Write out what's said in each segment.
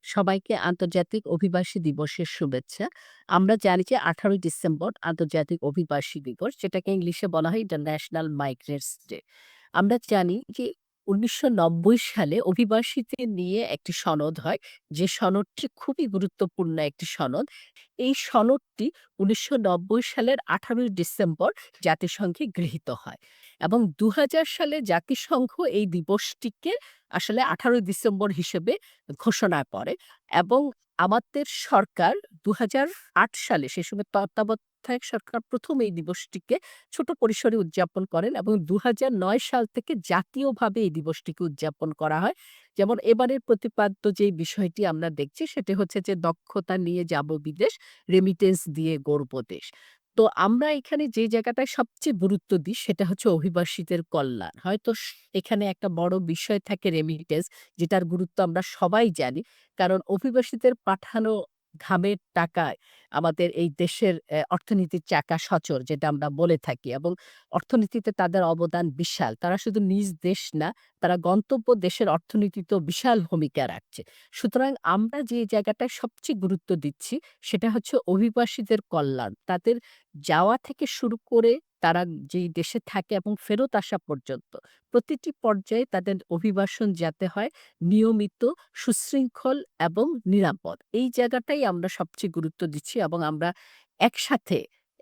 সবাইকে আন্তর্জাতিক অভিবাসী দিবসের শুভেচ্ছা। আমরা জানি যে ১৮ই ডিসেম্বর আন্তর্জাতিক অভিবাসী দিবস, যেটাকে ইংলিশে বলা হয় ইন্টারন্যাশনাল মাইগ্রেন্টস ডে। আমরা জানি যে ১৯৯০ সালে অভিবাসীদের নিয়ে একটি সনদ হয়, যে সনদটি খুবই গুরুত্বপূর্ণ একটি সনদ। এই সনদটি ১৯৯০ সালের ১৮ই ডিসেম্বর জাতিসংঘে গৃহীত হয় এবং ২০০০ সালে জাতিসংঘ এই দিবসটিকে আসলে ১৮ই ডিসেম্বর হিসেবে ঘোষণা করে এবং আমাদের সরকার ২০০৮ সালে, সে সময় তত্ত্বাবধায়ক সরকার ১ম এই দিবসটিকে ছোট পরিসরে উদযাপন করেন এবং ২০০৯ সাল থেকে জাতীয়ভাবে এই দিবসটিকে উদযাপন করা হয়। যেমন এবারের প্রতিপাদ্য যেই বিষয়টি আমরা দেখছি সেটি হচ্ছে যে দক্ষতা নিয়ে যাব বিদেশ, রেমিটেন্স দিয়ে গড়ব দেশ। তো আমরা এখানে যে জায়গাটায় সবচেয়ে গুরুত্ব দিই সেটা হচ্ছে অভিবাসীদের কল্যাণ। হয়তো এখানে একটা বড় বিষয় থাকে রেমিটেন্স, যেটার গুরুত্ব আমরা সবাই জানি। কারণ অভিবাসীদের পাঠানো ঘামের টাকায় আমাদের এই দেশের অর্থনীতির চাকা সচল, যেটা আমরা বলে থাকি, এবং অর্থনীতিতে তাদের অবদান বিশাল। তারা শুধু নিজ দেশ না, তারা গন্তব্য দেশের অর্থনীতিতেও বিশাল ভূমিকা রাখছে। সুতরাং আমরা যে জায়গাটায় সবচেয়ে গুরুত্ব দিচ্ছি সেটা হচ্ছে অভিবাসীদের কল্যাণ। তাদের যাওয়া থেকে শুরু করে তারা যেই দেশে থাকে এবং ফেরত আসা পর্যন্ত প্রতিটি পর্যায়ে তাদের অভিবাসন যাতে হয় নিয়মিত, সুশৃঙ্খল এবং নিরাপদ। এই জায়গাটাই আমরা সবচেয়ে গুরুত্ব দিচ্ছি এবং আমরা একসাথে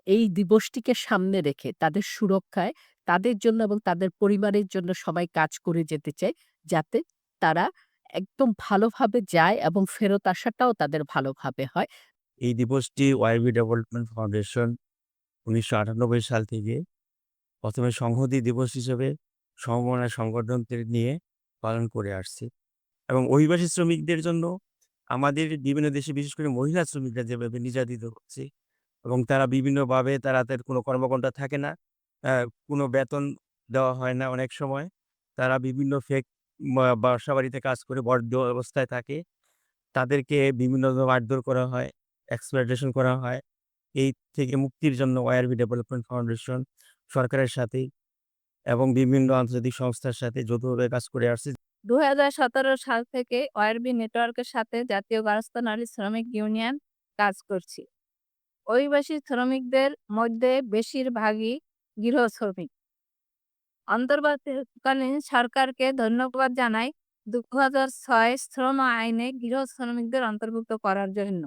এই দিবসটিকে সামনে রেখে তাদের সুরক্ষায়, তাদের জন্য এবং তাদের পরিবারের জন্য সবাই কাজ করে যেতে চাই, যাতে তারা একদম ভালোভাবে যায় এবং ফেরত আসাটাও তাদের ভালোভাবে হয়। এই দিবসটি ওয়াইবি ডেভেলপমেন্ট ফাউন্ডেশন ১৯৯৮ সাল থেকে প্রথমে সংহতি দিবস হিসেবে সমমনা সংগঠনদের নিয়ে পালন করে আসছে এবং অভিবাসী শ্রমিকদের জন্য আমাদের বিভিন্ন দেশে বিশেষ করে মহিলা শ্রমিকরা যেভাবে নির্যাতিত হচ্ছে এবং তারা বিভিন্নভাবে তাদের কোনো কর্মঘণ্টা থাকে না, কোনো বেতন দেওয়া হয় না অনেক সময়। তারা বিভিন্ন ফেক বাসাবাড়িতে কাজ করে বদ্ধ অবস্থায় থাকে। তাদেরকে বিভিন্নভাবে মারধর করা হয়, exploitation করা হয়। এই থেকে মুক্তির জন্য ওআরবি ডেভেলপমেন্ট ফাউন্ডেশন সরকারের সাথে এবং বিভিন্ন আন্তর্জাতিক সংস্থার সাথে যৌথভাবে কাজ করে আসছে। ২০১৭ সাল থেকে ওআরবি নেটওয়ার্কের সাথে জাতীয় গার্হস্থ্য নারী শ্রমিক ইউনিয়ন কাজ করছি। অভিবাসী শ্রমিকদের মধ্যে বেশিরভাগই গৃহ শ্রমিক। অন্তর্বর্তীকালীন সরকারকে ধন্যবাদ জানাই ২০০৬ শ্রম আইনে গৃহ শ্রমিকদের অন্তর্ভুক্ত করার জন্য।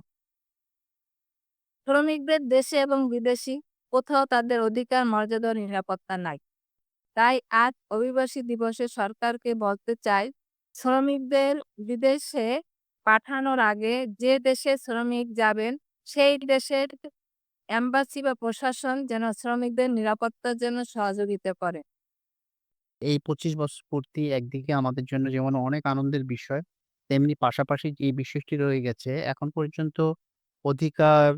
শ্রমিকদের দেশে এবং বিদেশি কোথাও তাদের অধিকার, মর্যাদা ও নিরাপত্তা নাই। তাই আজ অভিবাসী দিবসে সরকারকে বলতে চাই, শ্রমিকদের বিদেশে পাঠানোর আগে যে দেশে শ্রমিক যাবেন সেই দেশের এম্বাসি বা প্রশাসন যেন শ্রমিকদের নিরাপত্তার জন্য সহযোগিতা করে। এই ২৫ বছর পূর্তি একদিকে আমাদের জন্য যেমন অনেক আনন্দের বিষয়, তেমনি পাশাপাশি যে বিষয়টি রয়ে গেছে এখন পর্যন্ত অধিকার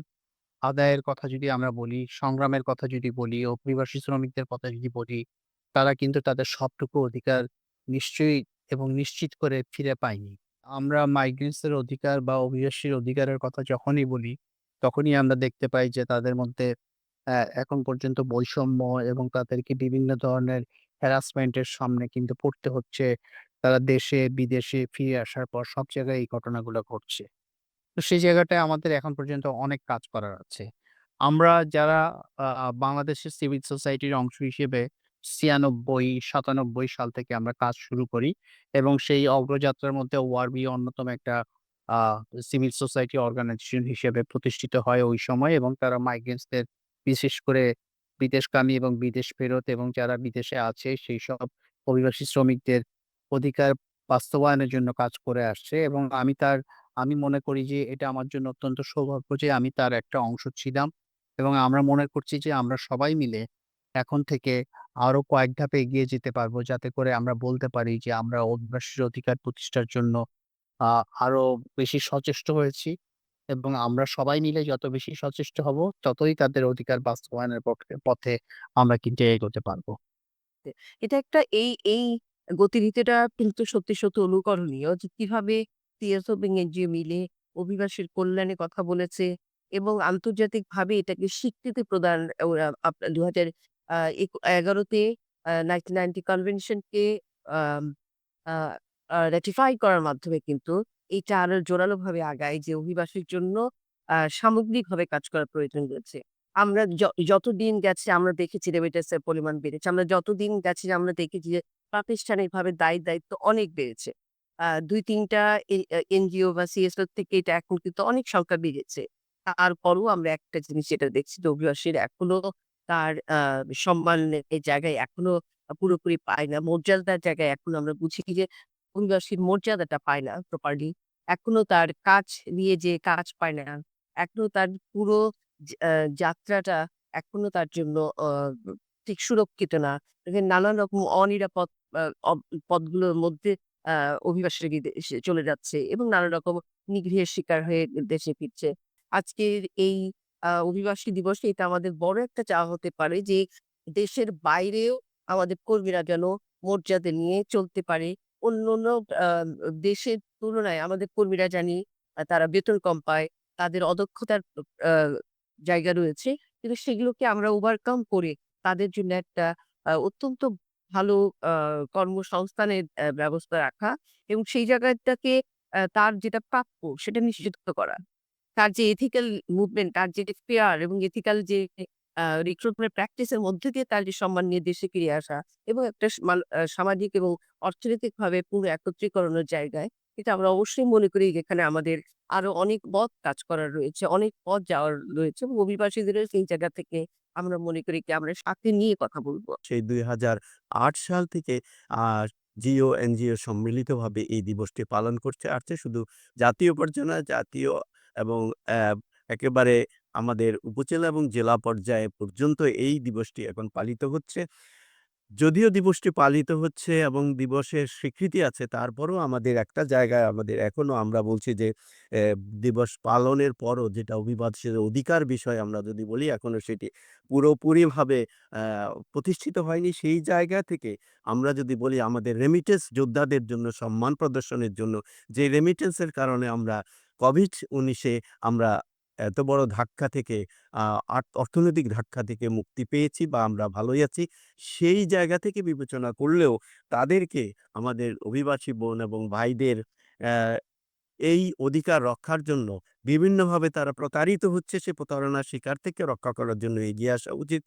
আদায়ের কথা যদি আমরা বলি, সংগ্রামের কথা যদি বলি, অভিবাসী শ্রমিকদের কথা যদি বলি, তারা কিন্তু তাদের সবটুকু অধিকার নিশ্চয়ই এবং নিশ্চিত করে ফিরে পায়নি। আমরা মাইগ্রেন্টস এর অধিকার বা অভিবাসীর অধিকারের কথা যখনই বলি, তখনই আমরা দেখতে পাই যে তাদের মধ্যে এখন পর্যন্ত বৈষম্য এবং তাদেরকে বিভিন্ন ধরনের হ্যারাসমেন্ট এর সামনে কিন্তু পড়তে হচ্ছে। তারা দেশে বিদেশে ফিরে আসার পর সব জায়গায় এই ঘটনাগুলো ঘটছে। তো সেই জায়গাটায় আমাদের এখন পর্যন্ত অনেক কাজ করার আছে। আমরা যারা বাংলাদেশের সিভিল সোসাইটির অংশ হিসেবে ৯৬, ৯৭ সাল থেকে আমরা কাজ শুরু করি এবং সেই অগ্রযাত্রার মধ্যে ওআরবি অন্যতম একটা আ সিভিল সোসাইটি অর্গানাইজেশন হিসেবে প্রতিষ্ঠিত হয় ওই সময় এবং তারা মাইগ্রেন্টস দের বিশেষ করে বিদেশগামী এবং বিদেশ ফেরত এবং যারা বিদেশে আছে সেইসব অভিবাসী শ্রমিকদের অধিকার বাস্তবায়নের জন্য কাজ করে আসছে এবং আমি মনে করি যে এটা আমার জন্য অত্যন্ত সৌভাগ্য যে আমি তার একটা অংশ ছিলাম এবং আমরা মনে করছি যে আমরা সবাই মিলে এখন থেকে আরো কয়েক ধাপে এগিয়ে যেতে পারবো যাতে করে আমরা বলতে পারি যে আমরা অভিবাসীর অধিকার প্রতিষ্ঠার জন্য আ আরো বেশি সচেষ্ট হয়েছি এবং আমরা সবাই মিলে যত বেশি সচেষ্ট হব ততই তাদের অধিকার বাস্তবায়নের পথে আমরা কিন্তু এগোতে পারবো। এটা একটা এই গতিবিধিটা কিন্তু সত্যি অনুকরণীয়, যে কিভাবে সিএসও এবং এনজিও মিলে অভিবাসীর কল্যাণে কথা বলেছে এবং আন্তর্জাতিকভাবে এটাকে স্বীকৃতি প্রদান ওরা ২০১১ তে 1990 কনভেনশনকে আম আ আ রাটিফাই করার মাধ্যমে কিন্তু এটা আরো জোরালোভাবে আগায় যে অভিবাসীর জন্য সামগ্রিকভাবে কাজ করার প্রয়োজন রয়েছে। আমরা যতদিন গেছে আমরা দেখেছি রেমিটেন্স এর পরিমাণ বেড়েছে। আমরা যতদিন গেছে আমরা দেখেছি যে প্রাতিষ্ঠানিকভাবে দায়িত্ব অনেক বেড়েছে। ২-৩ টা এনজিও বা সিএসও থেকে এটা এখন কিন্তু অনেক সংখ্যা বেড়েছে। তারপরও আমরা একটা জিনিস যেটা দেখছি যে অভিবাসীর এখনো তার সম্মানের জায়গায় এখনো পুরোপুরি পায় না। মর্যাদার জায়গায় এখনো আমরা বুঝি যে অভিবাসীর মর্যাদাটা পায় না প্রপারলি। এখনো তার কাজ নিয়ে যে কাজ পায় না। এখনো তার পুরো যাত্রাটা এখনো তার জন্য আ ঠিক সুরক্ষিত না। এখানে নানান রকম অনিরাপদ আ অব পথগুলোর মধ্যে আ অভিবাসীরা বিদেশে চলে যাচ্ছে এবং নানা রকম নিগৃহের শিকার হয়ে দেশে ফিরছে। আজকের এই অভিবাসী দিবসে এটা আমাদের বড় একটা চাওয়া হতে পারে যে দেশের বাইরেও আমাদের কর্মীরা যেন মর্যাদা নিয়ে চলতে পারে। অন্যান্য আ দেশের তুলনায় আমাদের কর্মীরা জানি তারা বেতন কম পায়। তাদের অদক্ষতার আ জায়গা রয়েছে। কিন্তু সেগুলোকে আমরা ওভারকাম করে তাদের জন্য একটা অত্যন্ত ভালো আ কর্মসংস্থানের ব্যবস্থা রাখা এবং সেই জায়গাটাকে তার যেটা প্রাপ্য সেটা নিশ্চিত করা। তার যে এথিক্যাল মুভমেন্ট, তার যে ফেয়ার এবং এথিক্যাল যে রিক্রুটমেন্ট প্র্যাকটিস এর মধ্যে দিয়ে তার যে সম্মান নিয়ে দেশে ফিরে আসা এবং একটা সামাজিক এবং অর্থনৈতিকভাবে পুরো একত্রীকরণের জায়গায় এটা আমরা অবশ্যই মনে করি যে এখানে আমাদের আরো অনেক পথ কাজ করার রয়েছে, অনেক পথ যাওয়ার রয়েছে এবং অভিবাসীদেরও সেই জায়গা থেকে আমরা মনে করি কি আমরা সাথে নিয়ে কথা বলব। সেই ২০০৮ সাল থেকে আ জিও, এনজিও সম্মিলিতভাবে এই দিবসটি পালন করছে আসছে। শুধু জাতীয় পর্যায়ে না, জাতীয় এবং একেবারে আমাদের উপজেলা এবং জেলা পর্যায়ে পর্যন্ত এই দিবসটি এখন পালিত হচ্ছে। যদিও দিবসটি পালিত হচ্ছে এবং দিবসের স্বীকৃতি আছে, তারপরও আমাদের একটা জায়গায় আমাদের এখনো আমরা বলছি যে দিবস পালনের পরও যেটা অভিবাসীর অধিকার বিষয় আমরা যদি বলি, এখনো সেটি পুরোপুরিভাবে আ প্রতিষ্ঠিত হয়নি। সেই জায়গা থেকে আমরা যদি বলি আমাদের রেমিটেন্স যোদ্ধাদের জন্য সম্মান প্রদর্শনের জন্য যে রেমিটেন্সের কারণে আমরা COVID-19 এ আমরা এত বড় ধাক্কা থেকে আ অর্থনৈতিক ধাক্কা থেকে মুক্তি পেয়েছি বা আমরা ভালোই আছি। সেই জায়গা থেকে বিবেচনা করলেও তাদেরকে আমাদের অভিবাসী বোন এবং ভাইদের অ্যা এই অধিকার রক্ষার জন্য বিভিন্নভাবে তারা প্রতারিত হচ্ছে, সে প্রতারণার শিকার থেকে রক্ষা করার জন্য এগিয়ে আসা উচিত।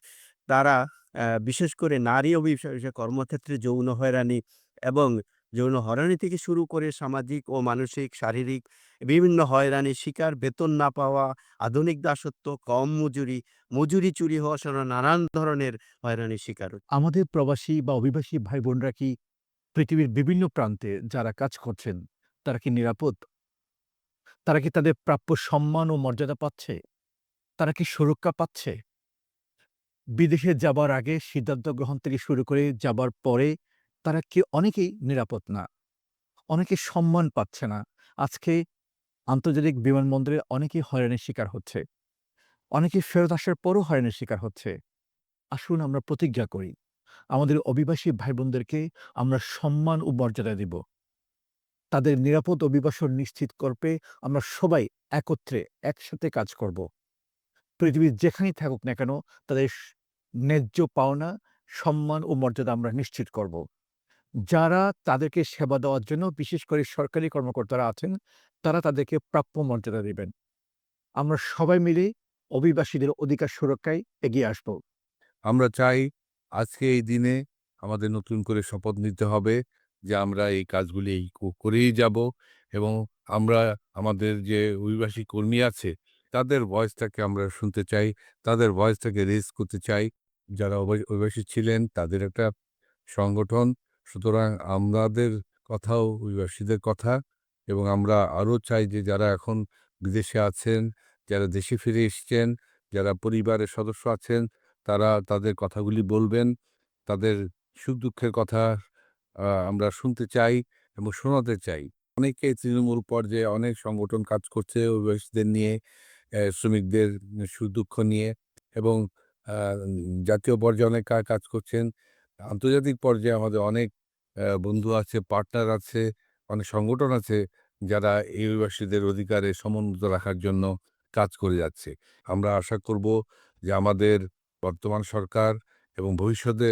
তারা বিশেষ করে নারী অভিবাসী কর্মক্ষেত্রে যৌন হয়রানি এবং যৌন হয়রানি থেকে শুরু করে সামাজিক ও মানসিক, শারীরিক বিভিন্ন হয়রানির শিকার, বেতন না পাওয়া, আধুনিক দাসত্ব, কম মজুরি, মজুরি চুরি হওয়া সহ নানান ধরনের হয়রানির শিকার হচ্ছে। আমাদের প্রবাসী বা অভিবাসী ভাই-বোনরা কি পৃথিবীর বিভিন্ন প্রান্তে যারা কাজ করছেন, তারা কি নিরাপদ? তারা কি তাদের প্রাপ্য সম্মান ও মর্যাদা পাচ্ছে? তারা কি সুরক্ষা পাচ্ছে? বিদেশে যাবার আগে সিদ্ধান্ত গ্রহণ থেকে শুরু করে যাবার পরে তারা কি অনেকেই নিরাপদ না। অনেকে সম্মান পাচ্ছে না। আজকে আন্তর্জাতিক বিমানবন্দরে অনেকেই হয়রানির শিকার হচ্ছে। অনেকে ফেরত আসার পরও হয়রানির শিকার হচ্ছে। আসুন আমরা প্রতিজ্ঞা করি, আমাদের অভিবাসী ভাই-বোনদেরকে আমরা সম্মান ও মর্যাদা দিব। তাদের নিরাপদ অভিবাসন নিশ্চিত করতে আমরা সবাই একত্রে একসাথে কাজ করব। পৃথিবীর যেখানেই থাকুক না কেন তাদের ন্যায্য পাওনা, সম্মান ও মর্যাদা আমরা নিশ্চিত করব। যারা তাদেরকে সেবা দেওয়ার জন্য বিশেষ করে সরকারি কর্মকর্তারা আছেন, তারা তাদেরকে প্রাপ্য মর্যাদা দিবেন। আমরা সবাই মিলে অভিবাসীদের অধিকার সুরক্ষায় এগিয়ে আসব। আমরা চাই আজকে এই দিনে আমাদের নতুন করে শপথ নিতে হবে যে আমরা এই কাজগুলি করেই যাব এবং আমরা আমাদের যে অভিবাসী কর্মী আছে তাদের ভয়েসটাকে আমরা শুনতে চাই, তাদের ভয়েসটাকে রেজ করতে চাই। যারা অভিবাসী ছিলেন তাদের একটা সংগঠন। সুতরাং আমাদের কথাও অভিবাসীদের কথা এবং আমরা আরও চাই যে যারা এখন বিদেশে আছেন, যারা দেশে ফিরে এসছেন, যারা পরিবারের সদস্য আছেন তারা তাদের কথাগুলি বলবেন। তাদের সুখ-দুঃখের কথা আমরা শুনতে চাই এবং শোনাতে চাই। অনেকে তৃণমূল পর্যায়ে অনেক সংগঠন কাজ করছে অভিবাসীদের নিয়ে, শ্রমিকদের সুখ-দুঃখ নিয়ে এবং আ জাতীয় পর্যায়ে অনেক কাজ করছেন। আন্তর্জাতিক পর্যায়ে আমাদের অনেক বন্ধু আছে, পার্টনার আছে, অনেক সংগঠন আছে যারা এই অভিবাসীদের অধিকারে সমুন্নত রাখার জন্য কাজ করে যাচ্ছে। আমরা আশা করব যে আমাদের বর্তমান সরকার এবং ভবিষ্যতে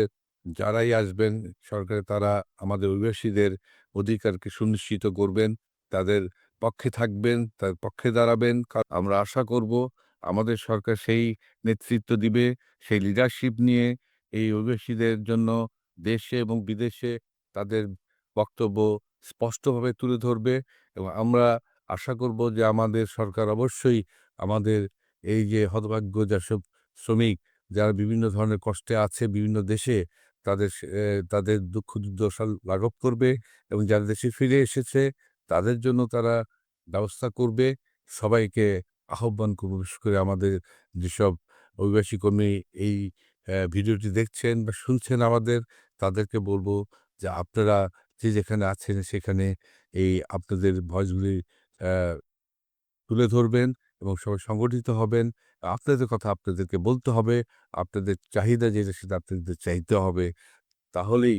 যারাই আসবেন সরকারে তারা আমাদের অভিবাসীদের অধিকারকে সুনিশ্চিত করবেন। তাদের পক্ষে থাকবেন, তার পক্ষে দাঁড়াবেন। আমরা আশা করব আমাদের সরকার সেই নেতৃত্ব দিবে, সেই লিডারশিপ নিয়ে এই অভিবাসীদের জন্য দেশে এবং বিদেশে তাদের বক্তব্য স্পষ্টভাবে তুলে ধরবে এবং আমরা আশা করব যে আমাদের সরকার অবশ্যই আমাদের এই যে হতভাগ্য যেসব শ্রমিক যারা বিভিন্ন ধরনের কষ্টে আছে বিভিন্ন দেশে তাদের দুঃখ দুর্দশা লাঘব করবে এবং যারা দেশে ফিরে এসেছে তাদের জন্য তারা ব্যবস্থা করবে। সবাইকে আহ্বান করব, বিশেষ করে আমাদের যেসব অভিবাসী কর্মী এই ভিডিওটি দেখছেন বা শুনছেন তাদেরকে বলব যে আপনারা যে যেখানে আছেন সেখানে এই আপনাদের ভয়েসগুলি তুলে ধরবেন এবং সবাই সংগঠিত হবেন। আপনাদের কথা আপনাদেরকে বলতে হবে। আপনাদের চাহিদা যেটা সেটা আপনাদের চাইতে হবে। তাহলেই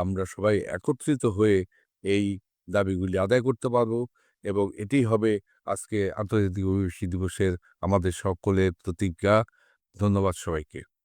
আমরা সবাই একত্রিত হয়ে এই দাবিগুলি আদায় করতে পারবো এবং এটিই হবে আজকে আন্তর্জাতিক অভিবাসী দিবসের আমাদের সকলের প্রতিজ্ঞা। ধন্যবাদ সবাইকে।